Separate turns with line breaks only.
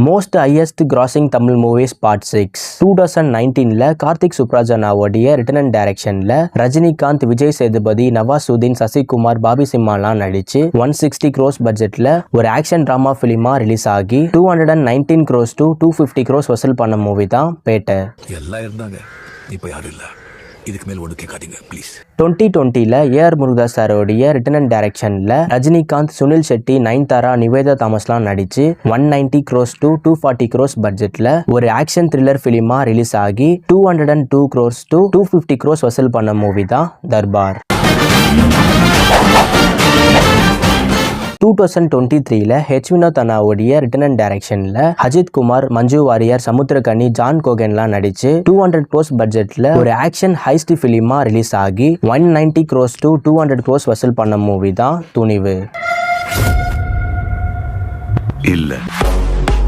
Most highest grossing Tamil movies part 6 2019ல கார்த்திக் சுப்ராஜனாவுடைய written and டைரக்ஷன்ல ரஜினிகாந்த், விஜய் சேதுபதி, நவாசுதீன், சசிகுமார், பாபி சிம்மாலாம் நடிச்சு 160 crores பட்ஜெட்ல ஒரு ஆக்ஷன் டிராமா பிலிமா ரிலீஸ் ஆகி 219 crores to 250 crores வசூல் பண்ண மூவி தான் பேட்டை.
எல்லாம் இருந்தாங்க, இப்போ யாரும் இல்ல. இதுக்கு மேல ஒண்ணு கேட்காதீங்க ப்ளீஸ்.
2020ல ஏஆர் முருகதாஸ் சாரோடைய ரிட்டன் அண்ட் டைரக்ஷன்ல ரஜினிகாந்த், சுனில் ஷெட்டி, நயன்தாரா, நிவேதா தாமஸ்லாம் நடிச்சு 190 crores to 240 crores பட்ஜெட்ல ஒரு ஆக்ஷன் த்ரில்லர் பிலிமா ரிலீஸ் ஆகி 202 crores to 250 crores வசூல் பண்ண மூவி தான் தர்பார். 2023ல வினோத் அண்ணாவுடைய ரிட்டன் அண்ட் டைரக்ஷன்ல அஜித் குமார், மஞ்சு வாரியர், சமுத்திரகனி, ஜான் கோகன்லாம் நடிச்சு 200 crores பட்ஜெட்ல ஒரு ஆக்ஷன் ஹைஸ்ட் பிலிமா ரிலீஸ் ஆகி 190 crores to 200 crores வசூல் பண்ண மூவி தான் துணிவு.
இல்ல